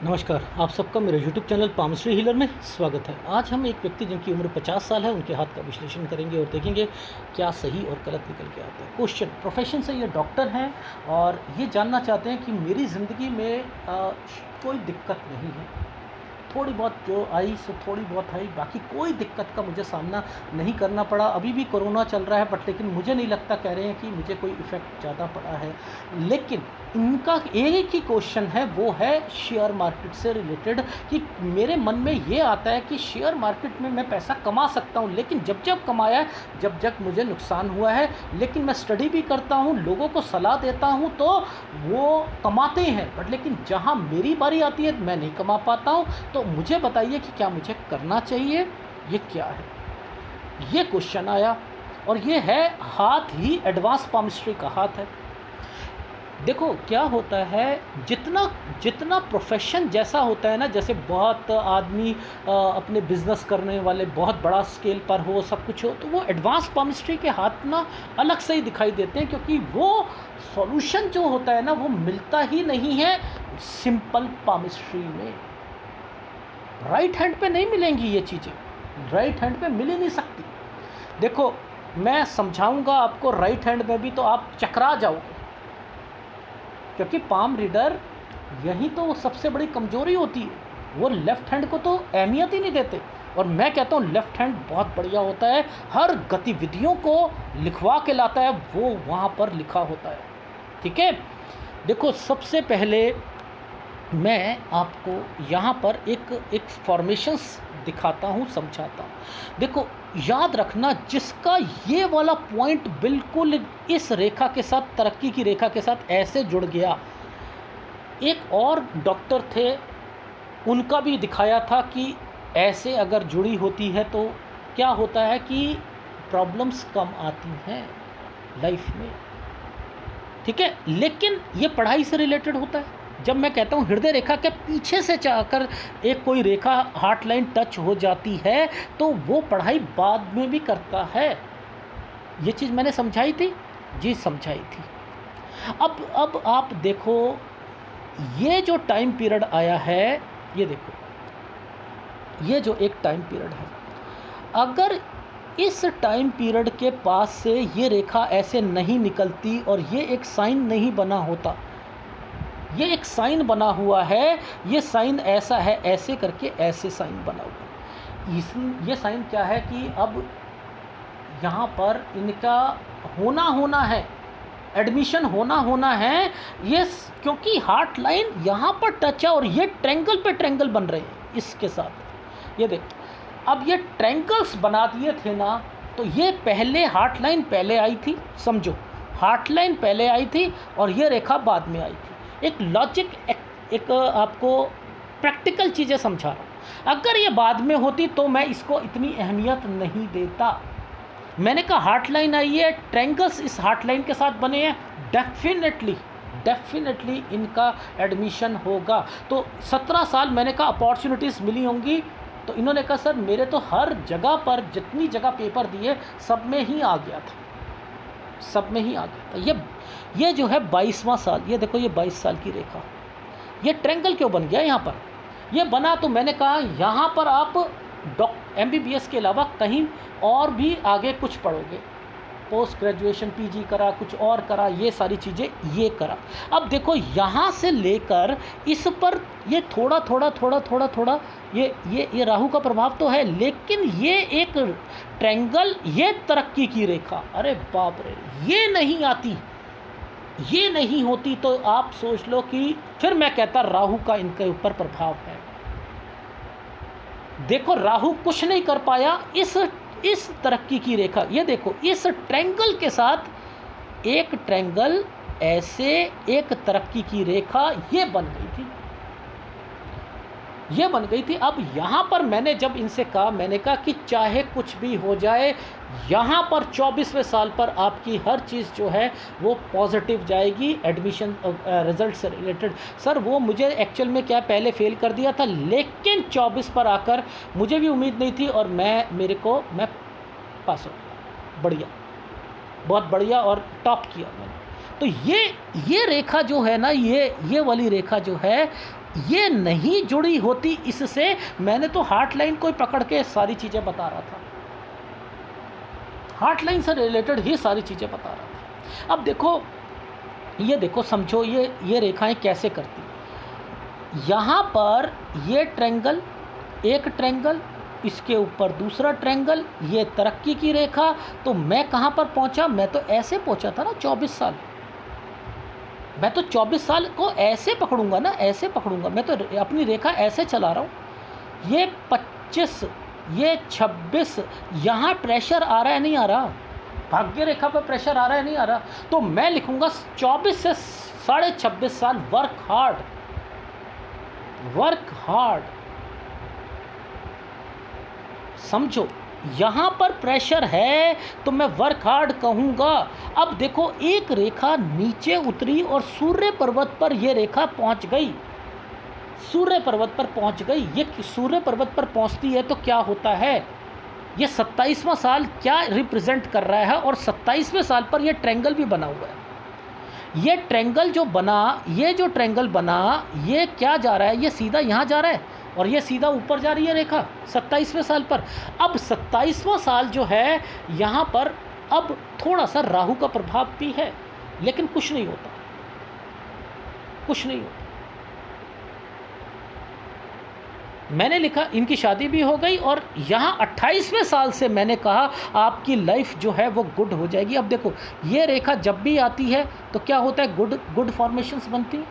नमस्कार, आप सबका मेरे यूट्यूब चैनल पामश्री हीलर में स्वागत है। आज हम एक व्यक्ति जिनकी उम्र 50 साल है, उनके हाथ का विश्लेषण करेंगे और देखेंगे क्या सही और गलत निकल के आता है। क्वेश्चन, प्रोफेशन से ये डॉक्टर हैं और ये जानना चाहते हैं कि मेरी ज़िंदगी में कोई दिक्कत नहीं है। थोड़ी बहुत जो आई सो थोड़ी बहुत आई, बाकी कोई दिक्कत का मुझे सामना नहीं करना पड़ा। अभी भी कोरोना चल रहा है बट लेकिन मुझे नहीं लगता, कह रहे हैं कि मुझे कोई इफ़ेक्ट ज़्यादा पड़ा है। लेकिन इनका एक ही क्वेश्चन है, वो है शेयर मार्केट से रिलेटेड, कि मेरे मन में ये आता है कि शेयर मार्केट में मैं पैसा कमा सकता हूँ, लेकिन जब जब कमाया है, जब जब मुझे नुकसान हुआ है। लेकिन मैं स्टडी भी करता हूँ, लोगों को सलाह देता हूँ तो वो कमाते हैं, बट लेकिन जहाँ मेरी बारी आती है मैं नहीं कमा पाता हूँ। तो मुझे बताइए कि क्या मुझे करना चाहिए, ये क्या है। ये क्वेश्चन आया और ये है हाथ ही एडवांस पामिस्ट्री का हाथ है। देखो क्या होता है, जितना जितना प्रोफेशन जैसा होता है ना, जैसे बहुत आदमी अपने बिजनेस करने वाले बहुत बड़ा स्केल पर हो, सब कुछ हो, तो वो एडवांस पामिस्ट्री के हाथ ना अलग से ही दिखाई देते हैं, क्योंकि वो सॉल्यूशन जो होता है ना वो मिलता ही नहीं है सिंपल पामिस्ट्री में। राइट हैंड पे नहीं मिलेंगी ये चीज़ें, राइट हैंड पे मिल ही नहीं सकती। देखो मैं समझाऊंगा आपको राइट हैंड में भी तो आप चकरा जाओगे, क्योंकि पाम रीडर यही तो सबसे बड़ी कमजोरी होती है। वो लेफ़्ट हैंड को तो अहमियत ही नहीं देते, और मैं कहता हूँ लेफ़्ट हैंड बहुत बढ़िया होता है, हर गतिविधियों को लिखवा के लाता है, वो वहाँ पर लिखा होता है। ठीक है, देखो सबसे पहले मैं आपको यहाँ पर एक फॉर्मेशंस दिखाता हूँ, समझाता हूँ। देखो याद रखना, जिसका ये वाला पॉइंट बिल्कुल इस रेखा के साथ, तरक्की की रेखा के साथ ऐसे जुड़ गया। एक और डॉक्टर थे, उनका भी दिखाया था कि ऐसे अगर जुड़ी होती है तो क्या होता है कि प्रॉब्लम्स कम आती हैं लाइफ में। ठीक है, लेकिन ये पढ़ाई से रिलेटेड होता है। जब मैं कहता हूँ हृदय रेखा के पीछे से जाकर एक कोई रेखा हार्ट लाइन टच हो जाती है, तो वो पढ़ाई बाद में भी करता है। ये चीज़ मैंने समझाई थी जी, समझाई थी। अब आप देखो, ये जो टाइम पीरियड आया है, ये देखो, ये जो एक टाइम पीरियड है, अगर इस टाइम पीरियड के पास से ये रेखा ऐसे नहीं निकलती और ये एक साइन नहीं बना होता, ये एक साइन बना हुआ है, ये साइन ऐसा है, ऐसे करके ऐसे साइन बना हुआ है। ये साइन क्या है कि अब यहाँ पर इनका होना है, एडमिशन होना है। ये क्योंकि हार्ट लाइन यहाँ पर टच है और ये ट्रेंगल पे ट्रेंगल बन रहे हैं इसके साथ। ये देखो, अब ये ट्रेंगल्स बना दिए थे ना, तो ये पहले हार्ट लाइन पहले आई थी, समझो हार्ट लाइन पहले आई थी और ये रेखा बाद में आई थी। एक लॉजिक, एक आपको प्रैक्टिकल चीज़ें समझा रहा हूँ। अगर ये बाद में होती तो मैं इसको इतनी अहमियत नहीं देता। मैंने कहा हार्ट लाइन आई है, ट्रेंगल्स इस हार्ट लाइन के साथ बने हैं, डेफिनेटली इनका एडमिशन होगा। तो 17 साल मैंने कहा अपॉर्चुनिटीज़ मिली होंगी, तो इन्होंने कहा सर मेरे तो हर जगह पर जितनी जगह पेपर दिए सब में ही आ गया था, सब में ही आ गया था। ये जो है 22वां साल, ये देखो ये 22 साल की रेखा, ये ट्रेंगल क्यों बन गया यहाँ पर। ये बना तो मैंने कहा यहाँ पर आप MBBS के अलावा कहीं और भी आगे कुछ पढ़ोगे, पोस्ट ग्रेजुएशन PG करा, कुछ और करा, ये सारी चीज़ें ये करा। अब देखो यहाँ से लेकर इस पर ये थोड़ा ये राहु का प्रभाव तो है, लेकिन ये एक ट्रेंगल, ये तरक्की की रेखा, अरे बाप रे, ये नहीं आती, ये नहीं होती तो आप सोच लो कि फिर मैं कहता राहु का इनके ऊपर प्रभाव है। देखो राहु कुछ नहीं कर पाया इस तरक्की की रेखा। ये देखो इस ट्रेंगल के साथ एक ट्रेंगल, ऐसे एक तरक्की की रेखा ये बन गई थी, ये बन गई थी। अब यहाँ पर मैंने जब इनसे कहा, मैंने कहा कि चाहे कुछ भी हो जाए, यहाँ पर 24वें साल पर आपकी हर चीज़ जो है वो पॉजिटिव जाएगी, एडमिशन रिज़ल्ट से रिलेटेड। सर वो मुझे एक्चुअल में क्या पहले फेल कर दिया था, लेकिन 24 पर आकर मुझे भी उम्मीद नहीं थी और मैं पास हो गया, बढ़िया, बहुत बढ़िया, और टॉप किया मैंने। तो ये रेखा जो है ना, ये वाली रेखा जो है, ये नहीं जुड़ी होती इससे। मैंने तो हार्ट लाइन को ही पकड़ के सारी चीज़ें बता रहा था, हार्ट लाइन से रिलेटेड ही सारी चीज़ें बता रहा था। अब देखो, ये देखो, समझो ये रेखाएं कैसे करती हैं। यहाँ पर ये ट्रायंगल, एक ट्रायंगल, इसके ऊपर दूसरा ट्रायंगल, ये तरक्की की रेखा। तो मैं कहाँ पर पहुँचा? मैं तो ऐसे पहुँचा था ना 24 साल। मैं तो 24 साल को ऐसे पकड़ूंगा ना, ऐसे पकड़ूंगा। मैं तो अपनी रेखा ऐसे चला रहा हूँ। ये 25, ये 26, यहाँ प्रेशर आ रहा है नहीं आ रहा? भाग्य रेखा पर प्रेशर आ रहा है नहीं आ रहा? तो मैं लिखूंगा 24 से 26.5 साल वर्क हार्ड, वर्क हार्ड। समझो, यहाँ पर प्रेशर है तो मैं वर्क हार्ड कहूँगा। अब देखो, एक रेखा नीचे उतरी और सूर्य पर्वत पर यह रेखा पहुँच गई, सूर्य पर्वत पर पहुँच गई। ये सूर्य पर्वत पर पहुँचती है तो क्या होता है? ये 27वां साल क्या रिप्रेजेंट कर रहा है? और 27वें साल पर यह ट्रायंगल भी बना हुआ है। ये ट्रायंगल जो बना, ये जो ट्रायंगल बना, ये क्या जा रहा है? ये सीधा यहाँ जा रहा है और ये सीधा ऊपर जा रही है रेखा 27वें साल पर। अब 27वां साल जो है, यहाँ पर अब थोड़ा सा राहु का प्रभाव भी है, लेकिन कुछ नहीं होता, कुछ नहीं होता। मैंने लिखा इनकी शादी भी हो गई और यहाँ 28वें साल से मैंने कहा आपकी लाइफ जो है वो गुड हो जाएगी। अब देखो, ये रेखा जब भी आती है तो क्या होता है? गुड फॉर्मेशंस बनती हैं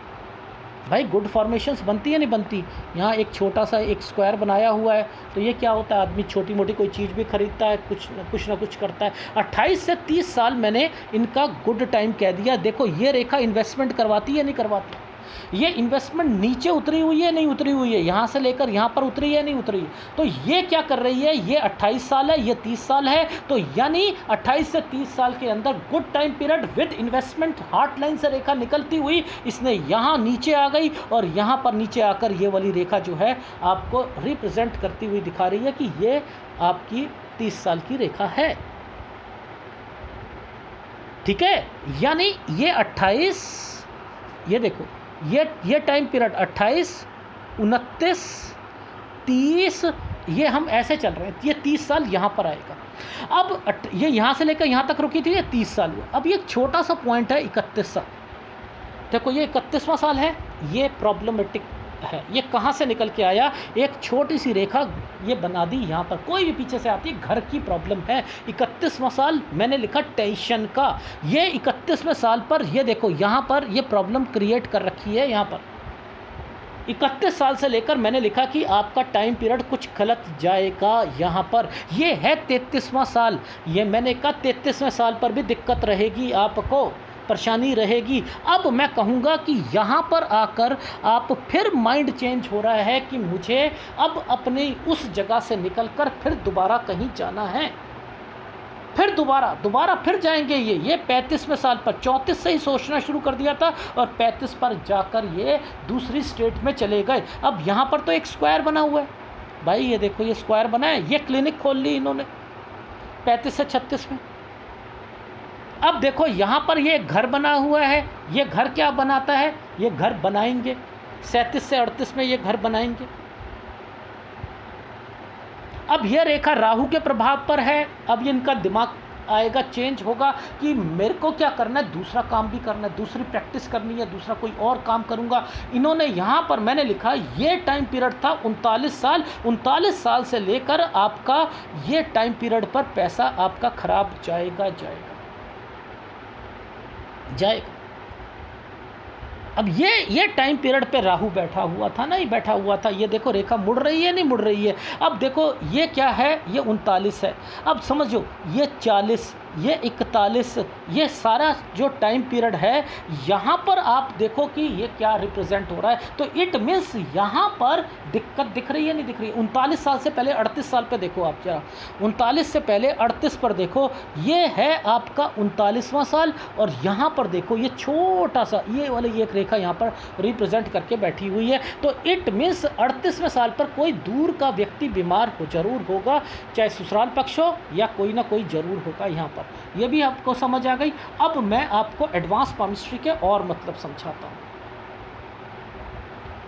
भाई, गुड फॉर्मेशंस बनती है नहीं बनती? यहाँ एक छोटा सा एक स्क्वायर बनाया हुआ है, तो ये क्या होता है? आदमी छोटी मोटी कोई चीज़ भी खरीदता है, कुछ ना कुछ करता है। 28 से 30 साल मैंने इनका गुड टाइम कह दिया। देखो, ये रेखा इन्वेस्टमेंट करवाती है नहीं करवाती? ये इन्वेस्टमेंट नीचे उतरी हुई है नहीं उतरी हुई है? यहाँ से लेकर यहाँ पर उतरी है नहीं उतरी? तो ये क्या कर रही है? ये 28 साल है, ये 30 साल है, तो यानी 28 से 30 साल के अंदर good time period with investment. Heart line से रेखा निकलती हुई इसने यहाँ नीचे आ गई और यहाँ पर नीचे आकर ये वाली रेखा जो है आपको रिप्रेजेंट करती हुई दिखा रही है कि ये आपकी 30 साल की रेखा है। ठीक है, यानी ये 28, ये देखो, ये टाइम पीरियड 28, 29, 30, ये हम ऐसे चल रहे हैं। ये 30 साल यहाँ पर आएगा। अब ये यहाँ से लेकर यहाँ तक रुकी थी, ये 30 साल हुआ। अब ये छोटा सा पॉइंट है 31 साल। देखो, ये 31वां साल है, ये प्रॉब्लमेटिक है। ये कहाँ से निकल के आया? एक छोटी सी रेखा ये बना दी यहाँ पर, कोई भी पीछे से आती है, घर की प्रॉब्लम है। 31वां साल मैंने लिखा टेंशन का। ये 31वें साल पर ये देखो, यहाँ पर ये प्रॉब्लम क्रिएट कर रखी है। यहाँ पर 31 साल से लेकर मैंने लिखा कि आपका टाइम पीरियड कुछ गलत जाएगा। यहाँ पर ये है 33वां साल। ये मैंने कहा 33वें साल पर भी दिक्कत रहेगी, आपको परेशानी रहेगी। अब मैं कहूँगा कि यहाँ पर आकर आप फिर माइंड चेंज हो रहा है कि मुझे अब अपनी उस जगह से निकलकर फिर दोबारा कहीं जाना है। फिर दोबारा फिर जाएंगे। ये 35वें साल पर 34 से ही सोचना शुरू कर दिया था और 35 पर जाकर ये दूसरी स्टेट में चले गए। अब यहाँ पर तो एक स्क्वायर बना हुआ है भाई, ये देखो, ये स्क्वायर बना है। ये क्लिनिक खोल ली इन्होंने 35 से 36 में। अब देखो, यहाँ पर ये घर बना हुआ है। ये घर क्या बनाता है? ये घर बनाएंगे 37 से 38 में, ये घर बनाएंगे। अब यह रेखा राहु के प्रभाव पर है। अब इनका दिमाग आएगा, चेंज होगा कि मेरे को क्या करना है, दूसरा काम भी करना है, दूसरी प्रैक्टिस करनी है, दूसरा कोई और काम करूंगा। इन्होंने यहाँ पर मैंने लिखा ये टाइम पीरियड था 39 साल। 39 साल से लेकर आपका ये टाइम पीरियड पर पैसा आपका खराब जाएगा। अब ये टाइम पीरियड पे राहु बैठा हुआ था, नहीं बैठा हुआ था। ये देखो, रेखा मुड़ रही है नहीं मुड़ रही है? अब देखो, ये क्या है? ये 39 है। अब समझो, ये 40, ये 41, ये सारा जो टाइम पीरियड है, यहाँ पर आप देखो कि ये क्या रिप्रेजेंट हो रहा है। तो इट मीन्स यहाँ पर दिक्कत दिख रही है नहीं दिख रही है? 39 साल से पहले 38 साल पे देखो आप जरा, 39 से पहले 38 पर देखो, ये है आपका 39वां साल। और यहाँ पर देखो, ये छोटा सा ये वाली एक रेखा यहाँ पर रिप्रेजेंट करके बैठी हुई है। तो इट मीन्स 38वें साल पर कोई दूर का व्यक्ति बीमार हो जरूर होगा, चाहे ससुराल पक्ष हो या कोई ना कोई जरूर होगा यहाँ पर। ये भी आपको समझ आ गई। अब मैं आपको एडवांस पामिस्ट्री के और मतलब समझाता हूँ।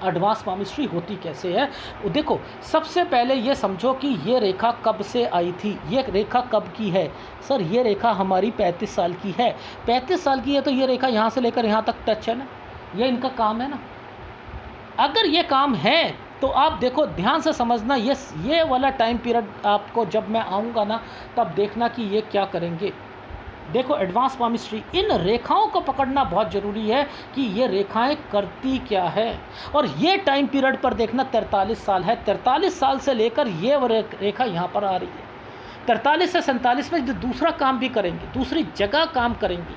एडवांस पामिस्ट्री होती कैसे है, देखो सबसे पहले ये समझो कि ये रेखा कब से आई थी, ये रेखा कब की है। सर ये रेखा हमारी 35 साल की है। 35 साल की है तो ये रेखा यहाँ से लेकर यहाँ तक टच है ना, ये इनका काम है ना। अगर ये काम है तो आप देखो ध्यान से समझना, ये वाला टाइम पीरियड आपको जब मैं आऊँगा ना तब देखना कि ये क्या करेंगे। देखो एडवांस पामिस्ट्री, इन रेखाओं को पकड़ना बहुत ज़रूरी है कि ये रेखाएं करती क्या है। और ये टाइम पीरियड पर देखना 43 साल है। 43 साल से लेकर ये रेखा यहाँ पर आ रही है। 43 से 47 में जो दूसरा काम भी करेंगे, दूसरी जगह काम करेंगी।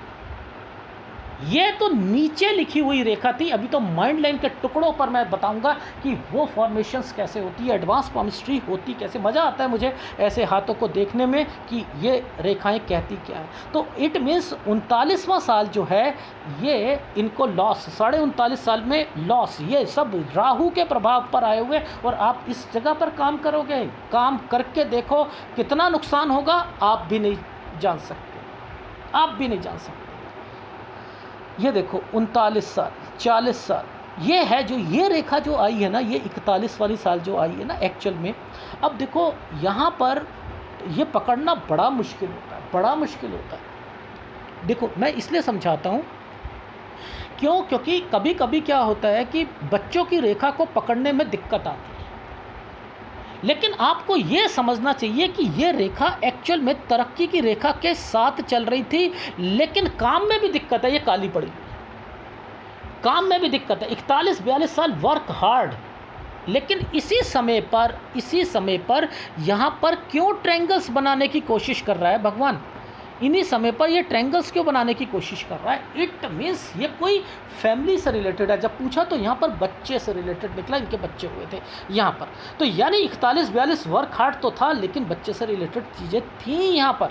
ये तो नीचे लिखी हुई रेखा थी, अभी तो माइंड लाइन के टुकड़ों पर मैं बताऊंगा कि वो फॉर्मेशंस कैसे होती है, एडवांस पामिस्ट्री होती कैसे। मज़ा आता है मुझे ऐसे हाथों को देखने में कि ये रेखाएं कहती क्या है। तो इट मीन्स 39वां साल जो है ये इनको लॉस, 39.5 साल में लॉस, ये सब राहु के प्रभाव पर आए हुए। और आप इस जगह पर काम करोगे, काम करके देखो कितना नुकसान होगा, आप भी नहीं जान सकते, आप भी नहीं जान सकते। ये देखो 39 साल, 40 साल, ये है जो ये रेखा जो आई है ना, ये 41 वाली साल जो आई है ना एक्चुअल में। अब देखो यहाँ पर ये पकड़ना बड़ा मुश्किल होता है, बड़ा मुश्किल होता है। देखो मैं इसलिए समझाता हूँ क्यों, क्योंकि कभी कभी क्या होता है कि बच्चों की रेखा को पकड़ने में दिक्कत आती है। लेकिन आपको ये समझना चाहिए कि ये रेखा एक्चुअल में तरक्की की रेखा के साथ चल रही थी, लेकिन काम में भी दिक्कत है, ये काली पड़ी, काम में भी दिक्कत है। 41-42 साल वर्क हार्ड, लेकिन इसी समय पर यहाँ पर क्यों ट्रायंगल्स बनाने की कोशिश कर रहा है भगवान, इन्हीं समय पर ये ट्रायंगल्स क्यों बनाने की कोशिश कर रहा है। इट मीन्स ये कोई फैमिली से रिलेटेड है। जब पूछा तो यहाँ पर बच्चे से रिलेटेड निकला, इनके बच्चे हुए थे यहाँ पर। तो यानी 41-42 वर्क हार्ड तो था, लेकिन बच्चे से रिलेटेड चीज़ें थी यहाँ पर।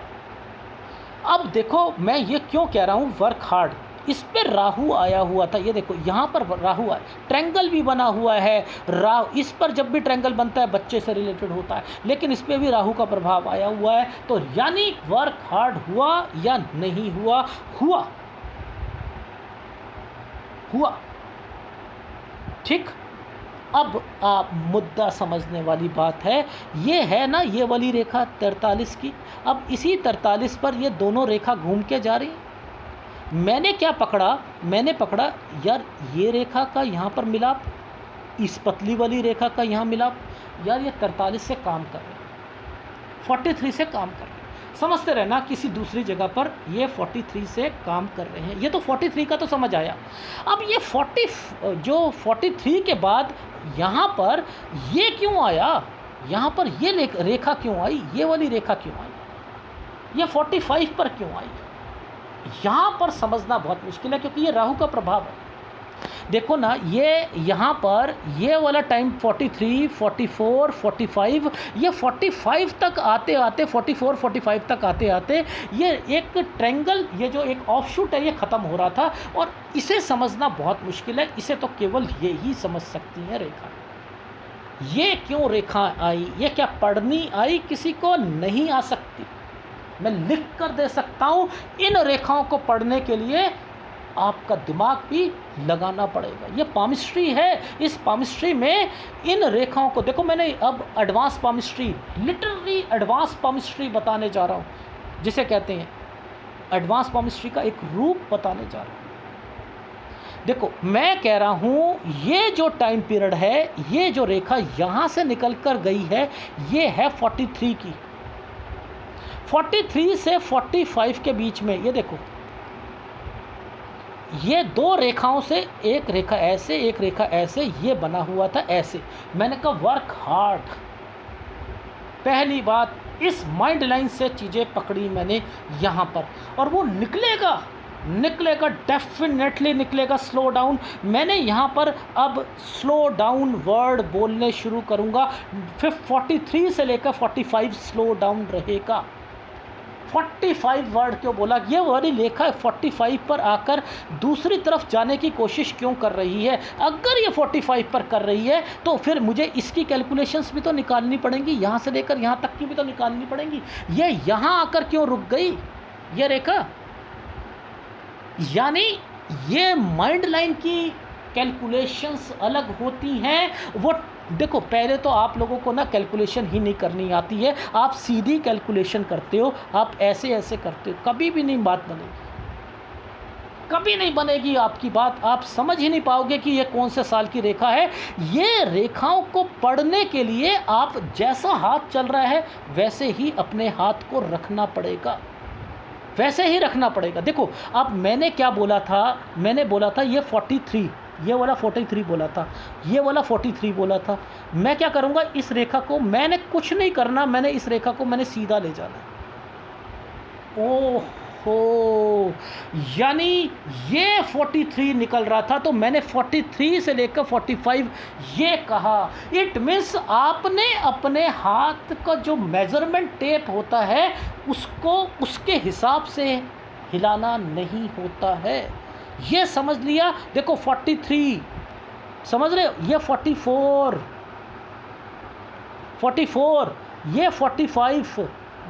अब देखो मैं ये क्यों कह रहा हूँ वर्क हार्ड, इस पर राहु आया हुआ था। ये देखो यहाँ पर राहु आया, ट्रायंगल भी बना हुआ है। राहु, इस पर जब भी ट्रायंगल बनता है बच्चे से रिलेटेड होता है, लेकिन इस पर भी राहु का प्रभाव आया हुआ है। तो यानी वर्क हार्ड हुआ या नहीं हुआ, हुआ, हुआ, ठीक। अब आप मुद्दा समझने वाली बात है, ये है ना ये वाली रेखा 43 की। अब इसी 43 पर ये दोनों रेखा घूम के जा रही हैं। मैंने क्या पकड़ा, मैंने पकड़ा यार ये रेखा का यहाँ पर मिलाप, इस पतली वाली रेखा का यहाँ मिलाप। यार ये 43 से काम कर रहे हैं, 43 से काम कर रहे हैं। समझते रहना किसी दूसरी जगह पर ये 43 से काम कर रहे हैं। ये तो 43 का तो समझ आया। अब ये 43 के बाद यहाँ पर ये क्यों आया, यहाँ पर ये रेखा क्यों आई, ये वाली रेखा क्यों आई, ये 45 पर क्यों आई, यहाँ पर समझना बहुत मुश्किल है, क्योंकि ये राहु का प्रभाव है। देखो ना ये यहाँ पर ये वाला टाइम 43, 44, 45, ये 45 तक आते आते 44, 45 तक आते आते ये एक ट्रायंगल, ये जो एक ऑफशूट है ये ख़त्म हो रहा था। और इसे समझना बहुत मुश्किल है, इसे तो केवल ये ही समझ सकती है रेखा। ये क्यों रेखा आई, ये क्या पढ़नी आई, किसी को नहीं आ सकती। मैं लिख कर दे सकता हूँ, इन रेखाओं को पढ़ने के लिए आपका दिमाग भी लगाना पड़ेगा। ये पामिस्ट्री है, इस पामिस्ट्री में इन रेखाओं को देखो। मैंने अब advance palmistry, literally advance palmistry बताने जा रहा हूँ, जिसे कहते हैं एडवांस पामिस्ट्री का एक रूप बताने जा रहा हूँ। देखो मैं कह रहा हूँ ये जो टाइम पीरियड है, ये जो रेखा यहाँ से निकल कर गई है, ये है 43 की। 43 से 45 के बीच में ये देखो, ये दो रेखाओं से एक रेखा ऐसे, एक रेखा ऐसे, ये बना हुआ था ऐसे। मैंने कहा वर्क हार्ड। पहली बात, इस माइंड लाइन से चीज़ें पकड़ी मैंने यहाँ पर, और वो निकलेगा, डेफिनेटली निकलेगा स्लो डाउन। मैंने यहाँ पर अब स्लो डाउन वर्ड बोलने शुरू करूँगा। फिर 43 से लेकर 45 स्लो डाउन रहेगा। 45 वर्ड क्यों बोला, ये वाली लेखा 45 पर आकर दूसरी तरफ जाने की कोशिश क्यों कर रही है। अगर ये 45 पर कर रही है तो फिर मुझे इसकी कैलकुलेशंस भी तो निकालनी पड़ेंगी, यहाँ से लेकर यहाँ तक की भी तो निकालनी पड़ेंगी। ये यहाँ आकर क्यों रुक गई, ये रेखा, यानी ये माइंड लाइन की कैलकुलेशंस अलग होती हैं। वो देखो, पहले तो आप लोगों को ना कैलकुलेशन ही नहीं करनी आती है, आप सीधी कैलकुलेशन करते हो, आप ऐसे ऐसे करते हो, कभी भी नहीं बात बनेगी, कभी नहीं बनेगी आपकी बात। आप समझ ही नहीं पाओगे कि ये कौन से साल की रेखा है। ये रेखाओं को पढ़ने के लिए आप जैसा हाथ चल रहा है वैसे ही अपने हाथ को रखना पड़ेगा, वैसे ही रखना पड़ेगा। देखो, अब मैंने क्या बोला था, मैंने बोला था ये 43, ये वाला 43 बोला था, ये वाला 43 बोला था। मैं क्या करूँगा, इस रेखा को मैंने कुछ नहीं करना, मैंने इस रेखा को मैंने सीधा ले जाना। ओह हो, यानी ये 43 निकल रहा था, तो मैंने 43 से लेकर 45 ये कहा। इट मीन्स आपने अपने हाथ का जो मेज़रमेंट टेप होता है उसको उसके हिसाब से हिलाना नहीं होता है, ये समझ लिया। देखो 43 समझ रहे हो, ये 44, ये 45।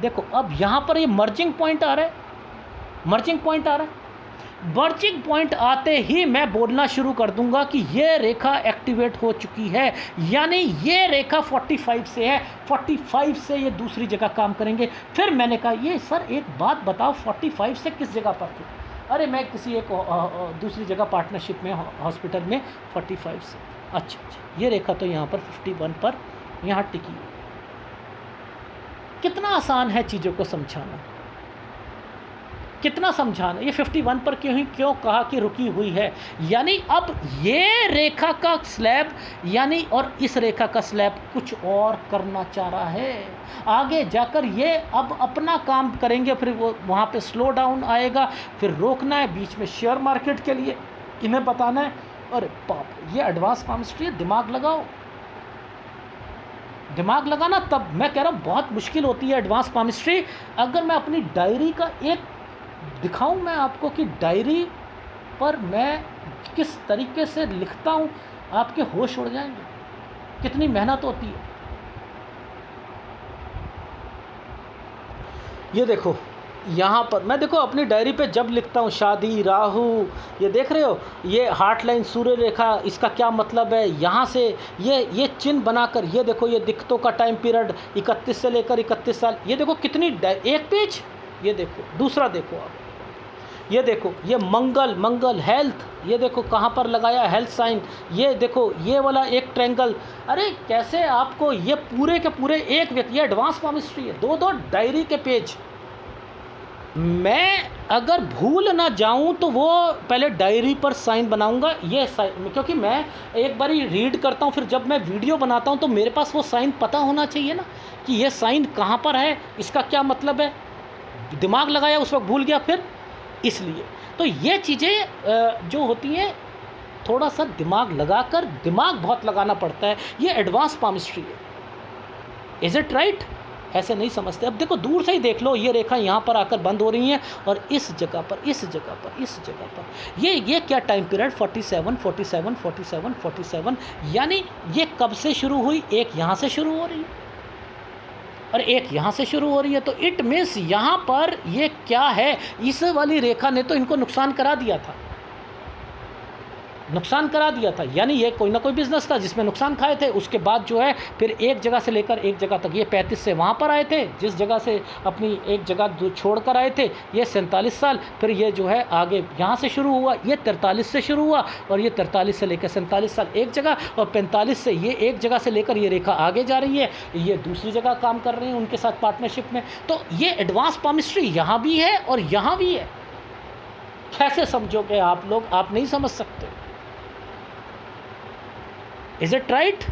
देखो अब यहाँ पर ये मर्जिंग पॉइंट आ रहा है, मर्जिंग पॉइंट आ रहा है। मर्जिंग पॉइंट आते ही मैं बोलना शुरू कर दूंगा कि ये रेखा एक्टिवेट हो चुकी है, यानी ये रेखा 45 से है, 45 से ये दूसरी जगह काम करेंगे। फिर मैंने कहा ये सर एक बात बताओ, 45 से किस जगह पर थे? अरे मैं किसी एक दूसरी जगह पार्टनरशिप में, हॉस्पिटल में 45 से। अच्छा, ये रेखा तो यहाँ पर 51 पर यहाँ टिकी। कितना आसान है चीज़ों को समझाना, कितना समझाना। ये 51 पर क्यों कहा कि रुकी हुई है, यानी अब ये रेखा का स्लैब यानी और इस रेखा का स्लैब कुछ और करना चाह रहा है। आगे जाकर ये अब अपना काम करेंगे, फिर वो वहाँ पे स्लो डाउन आएगा, फिर रोकना है बीच में शेयर मार्केट के लिए इन्हें बताना है। अरे बाप, ये एडवांस पामिस्ट्री है, दिमाग लगाओ, दिमाग लगाना। तब मैं कह रहा हूँ बहुत मुश्किल होती है एडवांस पामिस्ट्री। अगर मैं अपनी डायरी का एक दिखाऊं मैं आपको कि डायरी पर मैं किस तरीके से लिखता हूं, आपके होश उड़ जाएंगे, कितनी मेहनत होती है। ये देखो यहाँ पर मैं, देखो अपनी डायरी पे जब लिखता हूँ शादी राहु, ये देख रहे हो, ये हार्ट लाइन सूर्य रेखा, इसका क्या मतलब है, यहाँ से ये चिन्ह बनाकर, ये देखो ये दिक्कतों का टाइम पीरियड 31 से लेकर 31 साल। ये देखो कितनी एक पेज, ये देखो दूसरा देखो आप, ये देखो ये मंगल हेल्थ, ये देखो कहाँ पर लगाया हेल्थ साइन, ये देखो ये वाला एक ट्रायंगल। अरे कैसे आपको ये पूरे के पूरे एक व्यक्ति, ये एडवांस पामिस्ट्री है, 2 डायरी के पेज। मैं अगर भूल ना जाऊं तो वो पहले डायरी पर साइन बनाऊंगा, ये साइन, क्योंकि मैं एक बार रीड करता हूं, फिर जब मैं वीडियो बनाता हूं तो मेरे पास वो साइन पता होना चाहिए ना कि ये साइन कहाँ पर है, इसका क्या मतलब है। दिमाग लगाया उस वक्त भूल गया फिर, इसलिए। तो ये चीज़ें जो होती हैं थोड़ा सा दिमाग लगाकर, दिमाग बहुत लगाना पड़ता है, ये एडवांस पामिस्ट्री है। Is it right? ऐसे नहीं समझते। अब देखो दूर से ही देख लो, ये रेखा यहाँ पर आकर बंद हो रही हैं और इस जगह पर, इस जगह पर, इस जगह पर ये क्या टाइम पीरियड 47, यानी ये कब से शुरू हुई, एक यहाँ से शुरू हो रही है और एक यहाँ से शुरू हो रही है। तो इट मीन्स यहाँ पर ये क्या है, इस वाली रेखा ने तो इनको नुकसान करा दिया था, नुकसान करा दिया था, यानी ये कोई ना कोई बिजनेस था जिसमें नुकसान खाए थे। उसके बाद जो है फिर एक जगह से लेकर एक जगह तक, ये 35 से वहाँ पर आए थे, जिस जगह से अपनी एक जगह छोड़ कर आए थे, ये 47 साल, फिर ये जो है आगे यहाँ से शुरू हुआ, ये 43 से शुरू हुआ और ये 43 से लेकर 47 साल एक जगह, और 45 से ये एक जगह से लेकर ये रेखा आगे जा रही है, ये दूसरी जगह काम कर रहे हैं उनके साथ पार्टनरशिप में। तो ये एडवांस पामिस्ट्री यहाँ भी है और यहाँ भी है। कैसे समझोगे आप लोग, आप नहीं समझ सकते। Is it right?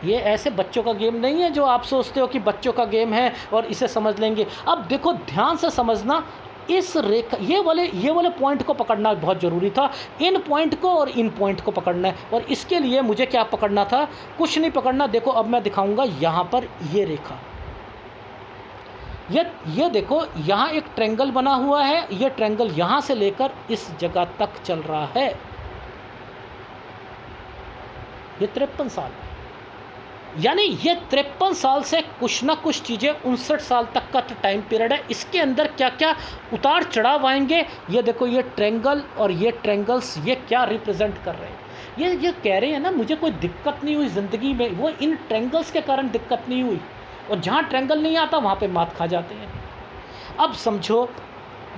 ये ऐसे बच्चों का गेम नहीं है जो आप सोचते हो कि बच्चों का गेम है और इसे समझ लेंगे। अब देखो ध्यान से समझना, इस रेखा ये वाले पॉइंट को पकड़ना बहुत ज़रूरी था, इन पॉइंट को और इन पॉइंट को पकड़ना है। और इसके लिए मुझे क्या पकड़ना था, कुछ नहीं पकड़ना। देखो अब मैं दिखाऊंगा यहाँ पर ये रेखा, ये देखो यहाँ एक ट्रायंगल बना हुआ है, ये ट्रायंगल यहाँ से लेकर इस जगह तक चल रहा है, ये 53 साल। यानी ये 53 साल से कुछ ना कुछ चीज़ें 59 साल तक का टाइम पीरियड है। इसके अंदर क्या क्या उतार चढ़ाव आएंगे, ये देखो ये ट्रेंगल और ये ट्रेंगल्स ये क्या रिप्रेजेंट कर रहे हैं। ये कह रहे हैं ना मुझे कोई दिक्कत नहीं हुई ज़िंदगी में, वो इन ट्रेंगल्स के कारण दिक्कत नहीं हुई, और जहाँ ट्रेंगल नहीं आता वहाँ पे मात खा जाते हैं। अब समझो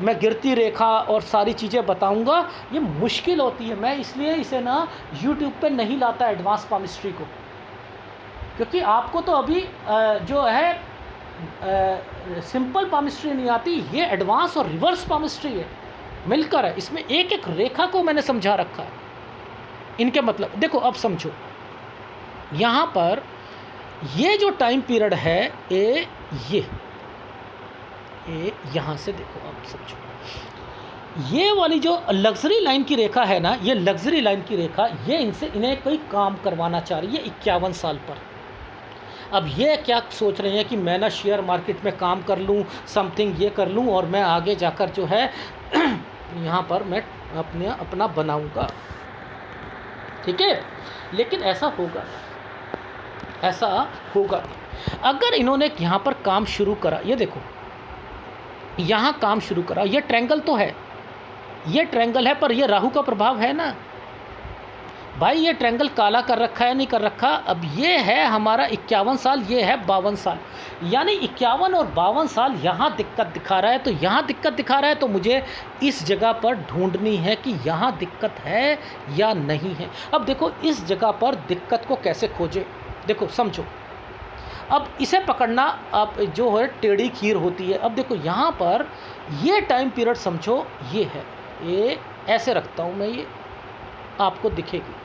मैं गिरती रेखा और सारी चीज़ें बताऊंगा, ये मुश्किल होती है, मैं इसलिए इसे ना यूट्यूब पे नहीं लाता एडवांस पामिस्ट्री को, क्योंकि आपको तो अभी जो है सिंपल पामिस्ट्री नहीं आती, ये एडवांस और रिवर्स पामिस्ट्री है, मिलकर है। इसमें एक एक रेखा को मैंने समझा रखा है, इनके मतलब देखो। अब समझो यहाँ पर ये जो टाइम पीरियड है ये यहाँ से देखो, आप समझो ये वाली जो लग्जरी लाइन की रेखा है ना, ये लग्जरी लाइन की रेखा, ये इन्हें कोई काम करवाना चाह रही है 51 साल पर। अब ये क्या सोच रहे हैं कि मैं ना शेयर मार्केट में काम कर लूँ, समथिंग ये कर लूँ, और मैं आगे जाकर जो है यहाँ पर मैं अपना बनाऊँगा, ठीक है। लेकिन ऐसा होगा अगर इन्होंने यहाँ पर काम शुरू करा, ये देखो यहाँ काम शुरू करा, ये ट्रायंगल तो है, ये ट्रायंगल है, पर ये राहु का प्रभाव है ना भाई, ये ट्रायंगल काला कर रखा है नहीं कर रखा। अब ये है हमारा 51 साल, ये है 52 साल, यानी 51 और 52 साल यहाँ दिक्कत दिखा रहा है। तो यहाँ दिक्कत दिखा रहा है तो मुझे इस जगह पर ढूंढनी है कि यहाँ दिक्कत है या नहीं है। अब देखो इस जगह पर दिक्कत को कैसे खोजे, देखो समझो। अब इसे पकड़ना आप जो है टेढ़ी खीर होती है। अब देखो यहाँ पर ये टाइम पीरियड समझो ये है, ये ऐसे रखता हूँ मैं, ये आपको दिखेगी,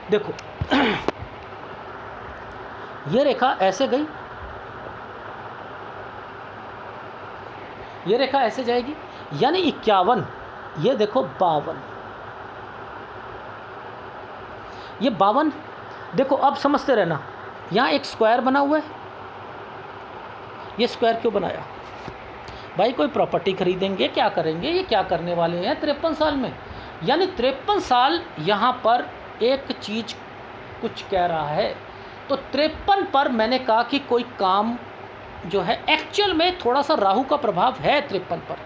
देखो ये रेखा ऐसे गई, ये रेखा ऐसे जाएगी, यानी 51, ये देखो 52, ये 52। देखो अब समझते रहना, यहाँ एक स्क्वायर बना हुआ है, ये स्क्वायर क्यों बनाया भाई? कोई प्रॉपर्टी खरीदेंगे, क्या करेंगे, ये क्या करने वाले हैं 53 साल में? यानी 53 साल यहाँ पर एक चीज़ कुछ कह रहा है। तो 53 पर मैंने कहा कि कोई काम जो है, एक्चुअल में थोड़ा सा राहु का प्रभाव है 53 पर,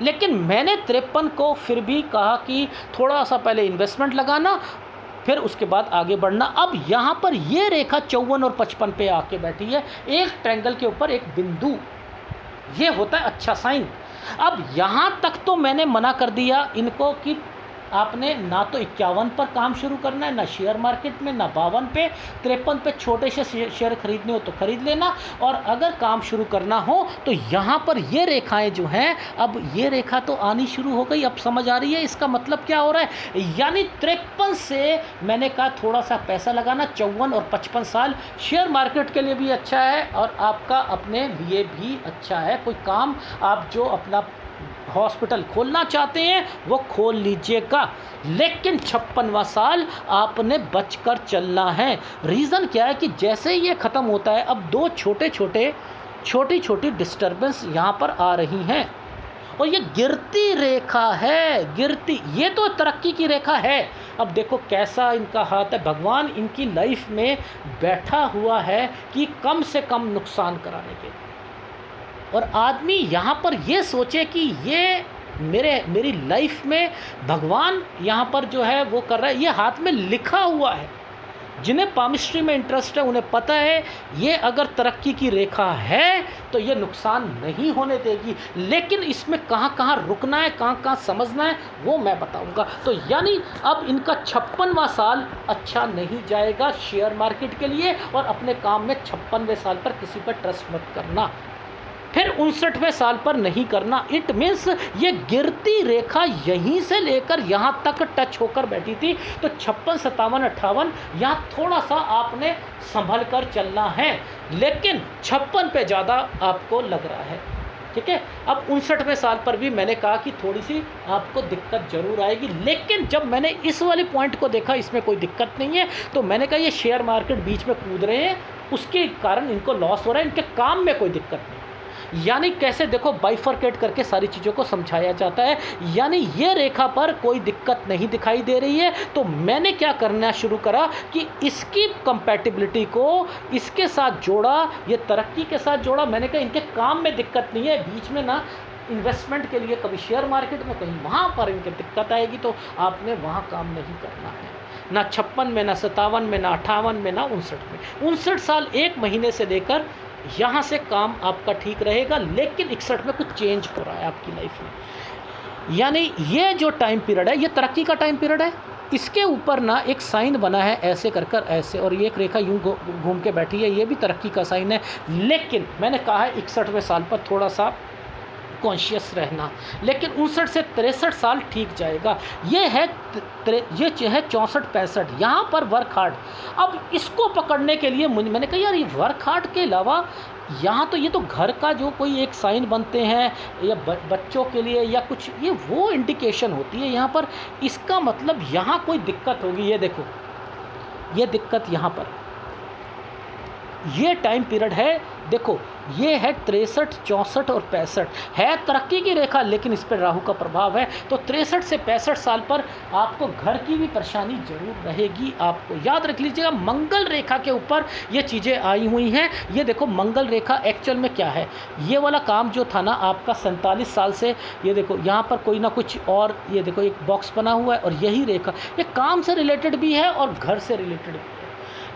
लेकिन मैंने 53 को फिर भी कहा कि थोड़ा सा पहले इन्वेस्टमेंट लगाना, फिर उसके बाद आगे बढ़ना। अब यहाँ पर ये रेखा 54 और 55 पे आके बैठी है, एक ट्रायंगल के ऊपर एक बिंदु, ये होता है अच्छा साइन। अब यहाँ तक तो मैंने मना कर दिया इनको कि आपने ना तो 51 पर काम शुरू करना है, ना शेयर मार्केट में, ना 52 पे, 53 पे छोटे से शेयर खरीदने हो तो खरीद लेना, और अगर काम शुरू करना हो तो यहाँ पर ये रेखाएं जो हैं, अब ये रेखा तो आनी शुरू हो गई। अब समझ आ रही है इसका मतलब क्या हो रहा है? यानी 53 से मैंने कहा थोड़ा सा पैसा लगाना, 54 और 55 साल शेयर मार्केट के लिए भी अच्छा है और आपका अपने लिए भी अच्छा है। कोई काम आप जो अपना हॉस्पिटल खोलना चाहते हैं वो खोल लीजिएगा, लेकिन 56वां साल आपने बचकर चलना है। रीज़न क्या है कि जैसे ये ख़त्म होता है, अब दो छोटी छोटी डिस्टर्बेंस यहाँ पर आ रही हैं, और ये गिरती रेखा है, गिरती, ये तो तरक्की की रेखा है। अब देखो कैसा इनका हाथ है, भगवान इनकी लाइफ में बैठा हुआ है कि कम से कम नुकसान कराने के लिए। और आदमी यहाँ पर ये सोचे कि ये मेरी लाइफ में भगवान यहाँ पर जो है वो कर रहा है, ये हाथ में लिखा हुआ है। जिन्हें पामिस्ट्री में इंटरेस्ट है उन्हें पता है ये अगर तरक्की की रेखा है तो ये नुकसान नहीं होने देगी, लेकिन इसमें कहाँ कहाँ रुकना है, कहाँ कहाँ समझना है वो मैं बताऊंगा। तो यानी अब इनका 56वां साल अच्छा नहीं जाएगा शेयर मार्केट के लिए, और अपने काम में 56वें साल पर किसी पर ट्रस्ट मत करना, फिर 59वें साल पर नहीं करना। इट मीन्स ये गिरती रेखा यहीं से लेकर यहाँ तक टच होकर बैठी थी, तो 56, 57, 58 यहाँ थोड़ा सा आपने संभल कर चलना है, लेकिन 56 पे ज़्यादा आपको लग रहा है, ठीक है। अब 59वें साल पर भी मैंने कहा कि थोड़ी सी आपको दिक्कत ज़रूर आएगी, लेकिन जब मैंने इस वाले पॉइंट को देखा इसमें कोई दिक्कत नहीं है, तो मैंने कहा ये शेयर मार्केट बीच में कूद रहे हैं, उसके कारण इनको लॉस हो रहा है, इनके काम में कोई दिक्कत नहीं। यानी कैसे देखो बाइफरकेट करके सारी चीज़ों को समझाया जाता है। यानी ये रेखा पर कोई दिक्कत नहीं दिखाई दे रही है, तो मैंने क्या करना शुरू करा कि इसकी कंपैटिबिलिटी को इसके साथ जोड़ा, ये तरक्की के साथ जोड़ा। मैंने कहा इनके काम में दिक्कत नहीं है, बीच में ना इन्वेस्टमेंट के लिए कभी शेयर मार्केट में कहीं वहाँ पर इनके दिक्कत आएगी, तो आपने वहाँ काम नहीं करना है। ना 56 में, ना 57 में, ना 58 में, ना 59 में। 59 साल 1 महीने से लेकर यहाँ से काम आपका ठीक रहेगा, लेकिन 61 में कुछ चेंज हो रहा है आपकी लाइफ में। यानी ये जो टाइम पीरियड है ये तरक्की का टाइम पीरियड है। इसके ऊपर ना एक साइन बना है ऐसे कर कर ऐसे, और ये एक रेखा यूं घूम के बैठी है, ये भी तरक्की का साइन है। लेकिन मैंने कहा है 61वें साल पर थोड़ा सा कॉन्शियस रहना, लेकिन 59 से 63 साल ठीक जाएगा। ये है 64-65, यहाँ पर वर्क हार्ड। अब इसको पकड़ने के लिए मैंने कहा यार ये वर्क हार्ड के अलावा यहाँ तो ये तो घर का जो कोई एक साइन बनते हैं या बच्चों के लिए या कुछ, ये वो इंडिकेशन होती है यहाँ पर। इसका मतलब यहाँ कोई दिक्कत होगी। ये देखो ये दिक्कत यहाँ पर, ये टाइम पीरियड है, देखो ये है 63, 64 और 65, है तरक्की की रेखा, लेकिन इस पर राहु का प्रभाव है। तो 63 से 65 साल पर आपको घर की भी परेशानी जरूर रहेगी। आपको याद रख लीजिएगा, मंगल रेखा के ऊपर ये चीज़ें आई हुई हैं। ये देखो मंगल रेखा एक्चुअल में क्या है, ये वाला काम जो था ना आपका 47 साल से, ये देखो यहाँ पर कोई ना कुछ, और ये देखो एक बॉक्स बना हुआ है, और यही रेखा ये काम से रिलेटेड भी है और घर से रिलेटेड भी है।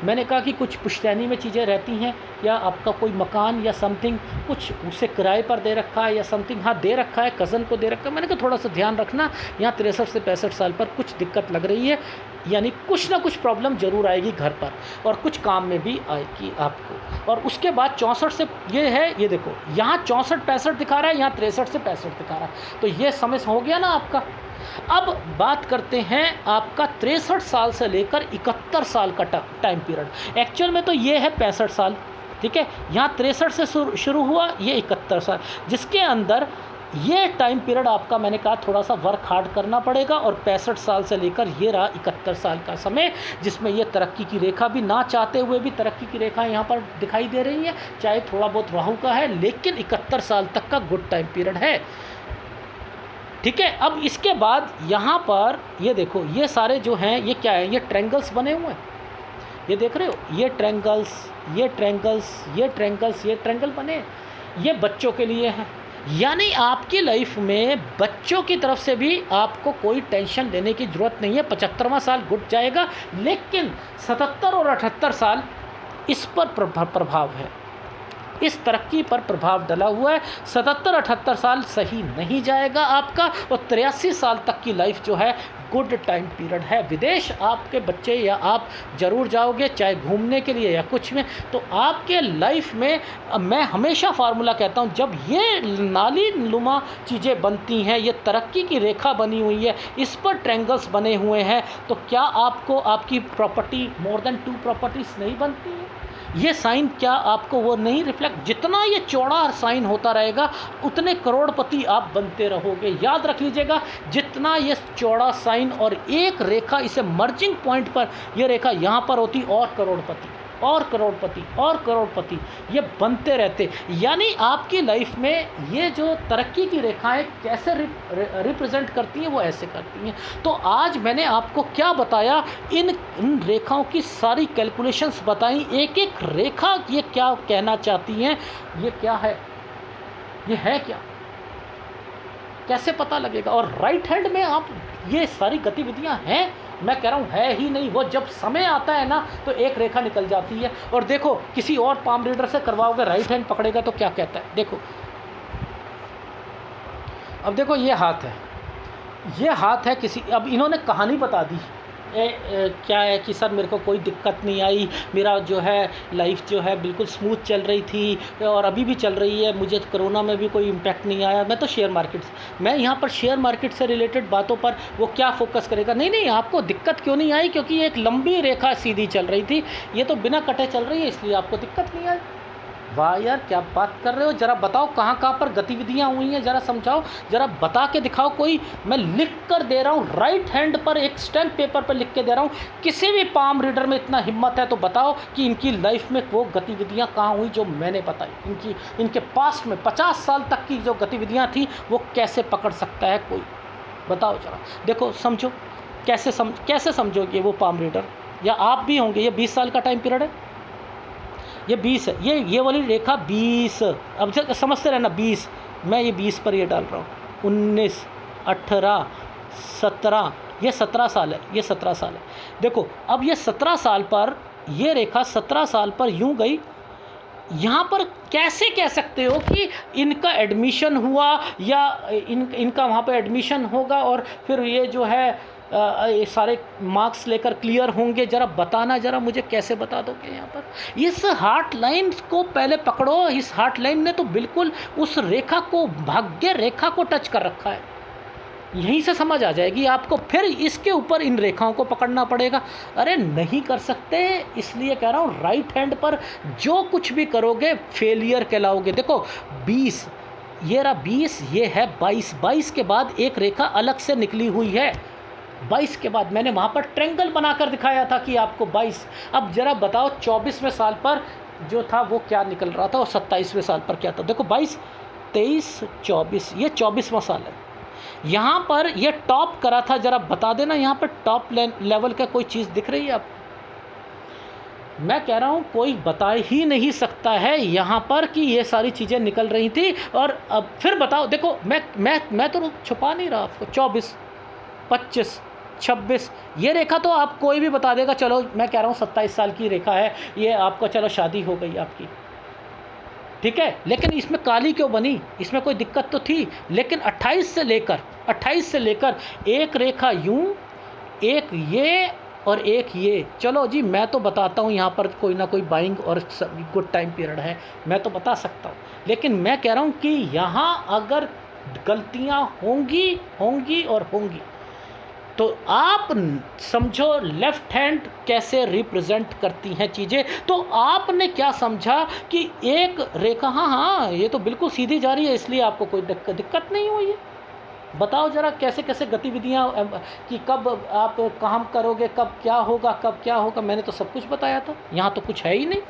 मैंने कहा कि कुछ पुश्तैनी में चीज़ें रहती हैं, या आपका कोई मकान या समथिंग कुछ उसे किराए पर दे रखा है या समथिंग, हाँ दे रखा है, कज़न को दे रखा है। मैंने कहा थोड़ा सा ध्यान रखना, यहाँ 63 से 65 साल पर कुछ दिक्कत लग रही है, यानी कुछ ना कुछ प्रॉब्लम ज़रूर आएगी घर पर, और कुछ काम में भी आएगी आपको। और उसके बाद 64 से ये है, ये देखो यहाँ 64-65 दिखा रहा है, यहाँ 63 से 65 दिखा रहा है, तो ये समय हो गया ना आपका। अब बात करते हैं आपका 63 साल से लेकर 71 साल का टाइम पीरियड। एक्चुअल में तो ये है 65 साल, ठीक है। यहाँ 63 से शुरू हुआ, ये 71 साल, जिसके अंदर ये टाइम पीरियड आपका मैंने कहा थोड़ा सा वर्क हार्ड करना पड़ेगा। और 65 साल से लेकर ये रहा 71 साल का समय, जिसमें ये तरक्की की रेखा भी ना चाहते हुए भी तरक्की की रेखा यहाँ पर दिखाई दे रही है, चाहे थोड़ा बहुत राहु का है, लेकिन 71 साल तक का गुड टाइम पीरियड है, ठीक है। अब इसके बाद यहाँ पर ये देखो, ये सारे जो हैं ये क्या है, ये ट्रायंगल्स बने हुए हैं, ये देख रहे हो, ये ट्रायंगल्स, ये ट्रायंगल्स, ये ट्रायंगल्स, ये ट्रायंगल बने, ये बच्चों के लिए हैं। यानी आपकी लाइफ में बच्चों की तरफ से भी आपको कोई टेंशन लेने की ज़रूरत नहीं है। 75वां साल गुड जाएगा, लेकिन 77 और 78 साल इस पर प्रभाव है, इस तरक्की पर प्रभाव डला हुआ है। 77-78 साल सही नहीं जाएगा आपका, और 83 साल तक की लाइफ जो है गुड टाइम पीरियड है। विदेश आपके बच्चे या आप ज़रूर जाओगे, चाहे घूमने के लिए या कुछ में, तो आपके लाइफ में मैं हमेशा फार्मूला कहता हूँ, जब ये नाली नुमा चीज़ें बनती हैं, ये तरक्की की रेखा बनी हुई है, इस पर ट्रायंगल्स बने हुए हैं, तो क्या आपको आपकी प्रॉपर्टी मोर देन 2 प्रॉपर्टीज़ नहीं बनती है? ये साइन क्या आपको वो नहीं रिफ्लेक्ट, जितना ये चौड़ा साइन होता रहेगा उतने करोड़पति आप बनते रहोगे। याद रख लीजिएगा, जितना ये चौड़ा साइन और एक रेखा, इसे मर्जिंग पॉइंट पर ये रेखा यहाँ पर होती, और करोड़पति और करोड़पति और करोड़पति ये बनते रहते। यानी आपकी लाइफ में ये जो तरक्की की रेखाएं कैसे रिप्रेजेंट करती हैं, वो ऐसे करती हैं। तो आज मैंने आपको क्या बताया, इन रेखाओं की सारी कैलकुलेशंस बताई, एक एक रेखा ये क्या कहना चाहती हैं, ये क्या है, ये है क्या, कैसे पता लगेगा। और राइट हैंड में आप ये सारी गतिविधियां हैं, मैं कह रहा हूँ है ही नहीं, वो जब समय आता है ना तो एक रेखा निकल जाती है। और देखो किसी और पाम रीडर से करवाओगे, राइट हैंड पकड़ेगा तो क्या कहता है, देखो अब देखो ये हाथ है, ये हाथ है किसी, अब इन्होंने कहानी बता दी क्या है कि सर मेरे को कोई दिक्कत नहीं आई, मेरा जो है लाइफ जो है बिल्कुल स्मूथ चल रही थी और अभी भी चल रही है, मुझे कोरोना में भी कोई इम्पैक्ट नहीं आया। मैं तो शेयर मार्केट मैं यहाँ पर शेयर मार्केट से रिलेटेड बातों पर वो क्या फोकस करेगा, नहीं नहीं, आपको दिक्कत क्यों नहीं आई, क्योंकि एक लंबी रेखा सीधी चल रही थी, ये तो बिना कटे चल रही है, इसलिए आपको दिक्कत नहीं आई। वाह यार, क्या बात कर रहे हो, ज़रा बताओ कहाँ कहाँ पर गतिविधियाँ हुई हैं, ज़रा समझाओ, ज़रा बता के दिखाओ। कोई मैं लिख कर दे रहा हूँ, राइट हैंड पर एक स्टैम्प पेपर पर लिख के दे रहा हूँ। किसी भी पाम रीडर में इतना हिम्मत है तो बताओ कि इनकी लाइफ में वो गतिविधियाँ कहाँ हुई जो मैंने बताई। इनके पास्ट में 50 साल तक की जो गतिविधियाँ थी वो कैसे पकड़ सकता है कोई, बताओ ज़रा। देखो समझो, कैसे समझोगे वो पाम रीडर, या आप भी होंगे। ये 20 साल का टाइम पीरियड है, ये 20 है, ये वाली रेखा 20। अब समझते रहना 20, मैं ये 20 पर ये डाल रहा हूँ। 19, 18, 17, ये 17 साल है, ये 17 साल है। देखो अब ये 17 साल पर ये रेखा 17 साल पर यूँ गई। यहाँ पर कैसे कह सकते हो कि इनका एडमिशन हुआ या इनका वहाँ पर एडमिशन होगा और फिर ये जो है ये सारे मार्क्स लेकर क्लियर होंगे? ज़रा बताना, ज़रा मुझे कैसे बता दोगे यहाँ पर। इस हार्ट लाइन को पहले पकड़ो। इस हार्ट लाइन ने तो बिल्कुल उस रेखा को, भाग्य रेखा को टच कर रखा है। यहीं से समझ आ जाएगी आपको। फिर इसके ऊपर इन रेखाओं को पकड़ना पड़ेगा। अरे नहीं कर सकते, इसलिए कह रहा हूँ राइट हैंड पर जो कुछ भी करोगे फेलियर कहलाओगे। देखो 20, ये रहा 20, ये है 22। 22 के बाद एक रेखा अलग से निकली हुई है। 22 के बाद मैंने वहाँ पर ट्रेंगल बनाकर दिखाया था कि आपको 22। अब ज़रा बताओ 24वें साल पर जो था वो क्या निकल रहा था और 27वें साल पर क्या था। देखो 22, 23, 24, ये 24वां साल है। यहाँ पर ये टॉप करा था, ज़रा बता देना यहाँ पर टॉप लेवल का कोई चीज़ दिख रही है आपको? मैं कह रहा हूँ कोई बता ही नहीं सकता है यहाँ पर कि ये सारी चीज़ें निकल रही थी। और अब फिर बताओ, देखो मैं तो छुपा नहीं रहा आपको। 24, 25, 26, ये रेखा तो आप कोई भी बता देगा। चलो मैं कह रहा हूँ 27 साल की रेखा है ये आपको, चलो शादी हो गई आपकी, ठीक है। लेकिन इसमें काली क्यों बनी? इसमें कोई दिक्कत तो थी। लेकिन 28 से लेकर एक रेखा यूं, एक ये और एक ये। चलो जी मैं तो बताता हूँ यहाँ पर कोई ना कोई बाइंग और गुड टाइम पीरियड है, मैं तो बता सकता हूँ। लेकिन मैं कह रहा हूँ कि यहाँ अगर गलतियाँ होंगी और होंगी तो आप समझो लेफ़्ट हैंड कैसे रिप्रेजेंट करती हैं चीज़ें। तो आपने क्या समझा कि एक रेखा, हाँ ये तो बिल्कुल सीधी जा रही है, इसलिए आपको कोई दिक्कत नहीं हुई है। बताओ ज़रा कैसे कैसे गतिविधियाँ कि कब आप काम करोगे, कब क्या होगा। मैंने तो सब कुछ बताया था। यहाँ तो कुछ है ही नहीं।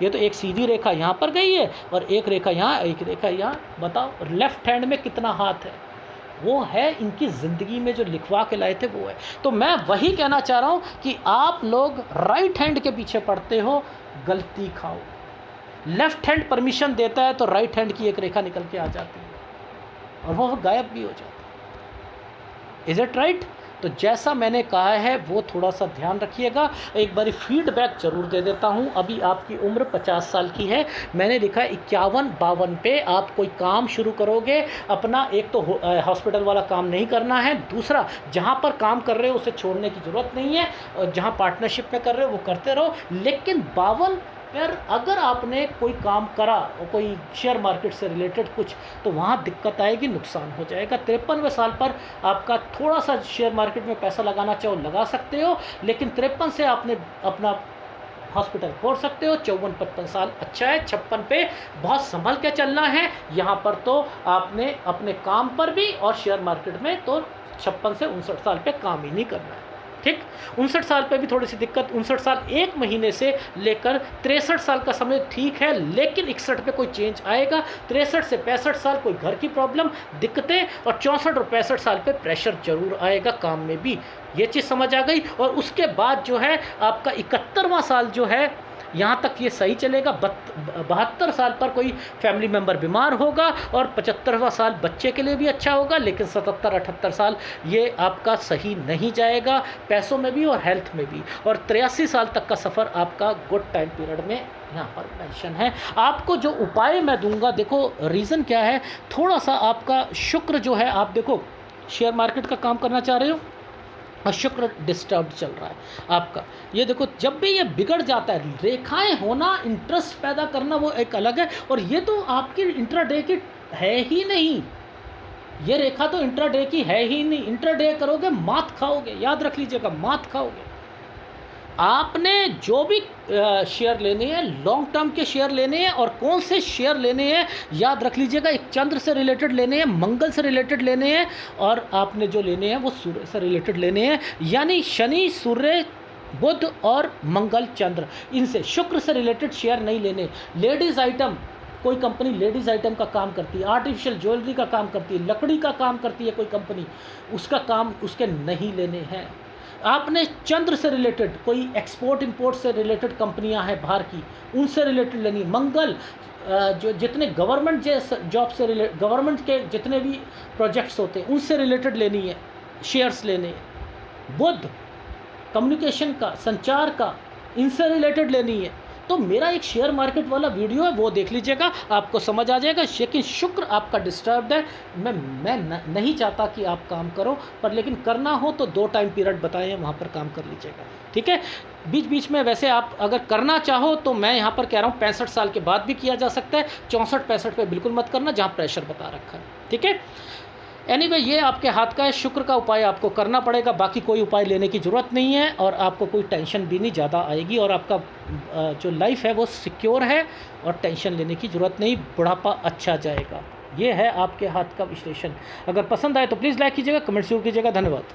ये तो एक सीधी रेखा यहाँ पर गई है और एक रेखा यहाँ, एक रेखा यहाँ। बताओ लेफ़्ट हैंड में कितना हाथ है? वो है इनकी ज़िंदगी में जो लिखवा के लाए थे वो है। तो मैं वही कहना चाह रहा हूँ कि आप लोग राइट हैंड के पीछे पड़ते हो, गलती खाओ। लेफ़्ट हैंड परमिशन देता है तो राइट हैंड की एक रेखा निकल के आ जाती है और वो गायब भी हो जाती है। Is it right? तो जैसा मैंने कहा है वो थोड़ा सा ध्यान रखिएगा। एक बारी फीडबैक ज़रूर दे देता हूँ। अभी आपकी उम्र 50 साल की है, मैंने लिखा है 51-52 पे आप कोई काम शुरू करोगे अपना। एक तो हॉस्पिटल वाला काम नहीं करना है, दूसरा जहाँ पर काम कर रहे हो उसे छोड़ने की ज़रूरत नहीं है, और जहाँ पार्टनरशिप में कर रहे हो वो करते रहो। लेकिन 52 पर अगर आपने कोई काम करा और कोई शेयर मार्केट से रिलेटेड कुछ, तो वहाँ दिक्कत आएगी, नुकसान हो जाएगा। 53वें साल पर आपका थोड़ा सा शेयर मार्केट में पैसा लगाना चाहो लगा सकते हो, लेकिन 53 से आपने अपना हॉस्पिटल खोल सकते हो। 54-55 साल अच्छा है। 56 पे बहुत संभल के चलना है। यहाँ पर तो आपने अपने काम पर भी और शेयर मार्केट में तो 56 से 59 साल पे काम ही नहीं करना है, ठीक। 59 साल पे भी थोड़ी सी दिक्कत। 59 साल 1 महीने से लेकर 63 साल का समय ठीक है, लेकिन 61 पे कोई चेंज आएगा। 63 से 65 साल कोई घर की प्रॉब्लम, दिक्कतें, और 64 और 65 साल पे प्रेशर जरूर आएगा काम में भी। ये चीज़ समझ आ गई। और उसके बाद जो है आपका 71वां साल जो है, यहाँ तक ये सही चलेगा। 72 साल पर कोई फैमिली मेम्बर बीमार होगा और 75वां साल बच्चे के लिए भी अच्छा होगा, लेकिन 77-78 साल ये आपका सही नहीं जाएगा, पैसों में भी और हेल्थ में भी। और 83 साल तक का सफ़र आपका गुड टाइम पीरियड में यहाँ पर मेंशन है। आपको जो उपाय मैं दूंगा, देखो रीज़न क्या है, थोड़ा सा आपका शुक्र जो है, आप देखो शेयर मार्केट का काम करना चाह रहे हो और शुक्र डिस्टर्ब चल रहा है आपका। ये देखो जब भी ये बिगड़ जाता है, रेखाएं होना, इंटरेस्ट पैदा करना वो एक अलग है, और ये तो आपकी इंट्राडे की है ही नहीं। ये रेखा तो इंट्राडे की है ही नहीं। इंट्राडे करोगे मात खाओगे, याद रख लीजिएगा, मात खाओगे। आपने जो भी शेयर लेने हैं, लॉन्ग टर्म के शेयर लेने हैं, और कौन से शेयर लेने हैं याद रख लीजिएगा। एक चंद्र से रिलेटेड लेने हैं, मंगल से रिलेटेड लेने हैं, और आपने जो लेने हैं वो सूर्य से रिलेटेड लेने हैं, यानी शनि, सूर्य, बुध और मंगल, चंद्र, इनसे। शुक्र से रिलेटेड शेयर नहीं लेने। लेडीज़ आइटम, कोई कंपनी लेडीज़ आइटम का काम करती है, आर्टिफिशियल ज्वेलरी का काम करती है, लकड़ी का काम करती है कोई कंपनी, उसका काम उसके नहीं लेने हैं। आपने चंद्र से रिलेटेड कोई एक्सपोर्ट इंपोर्ट से रिलेटेड कंपनियां हैं बाहर की, उनसे रिलेटेड लेनी। मंगल, जो जितने गवर्नमेंट जॉब से रिलेटेड, गवर्नमेंट के जितने भी प्रोजेक्ट्स होते हैं उनसे रिलेटेड लेनी है, शेयर्स लेने हैं। बुध, कम्युनिकेशन का, संचार का, इनसे रिलेटेड लेनी है। तो मेरा एक शेयर मार्केट वाला वीडियो है, वो देख लीजिएगा, आपको समझ आ जाएगा। लेकिन शुक्र आपका डिस्टर्ब्ड है, मैं नहीं चाहता कि आप काम करो, पर लेकिन करना हो तो 2 टाइम पीरियड बताए हैं, वहाँ पर काम कर लीजिएगा, ठीक है। बीच बीच में वैसे आप अगर करना चाहो तो मैं यहाँ पर कह रहा हूँ 65 साल के बाद भी किया जा सकता है, 64-65 पे बिल्कुल मत करना जहाँ प्रेशर बता रखा है, ठीक है। एनीवे, ये आपके हाथ का है। शुक्र का उपाय आपको करना पड़ेगा, बाकी कोई उपाय लेने की ज़रूरत नहीं है, और आपको कोई टेंशन भी नहीं ज़्यादा आएगी, और आपका जो लाइफ है वो सिक्योर है, और टेंशन लेने की ज़रूरत नहीं, बुढ़ापा अच्छा जाएगा। ये है आपके हाथ का विश्लेषण। अगर पसंद आए तो प्लीज़ लाइक कीजिएगा, कमेंट जरूर कीजिएगा। धन्यवाद।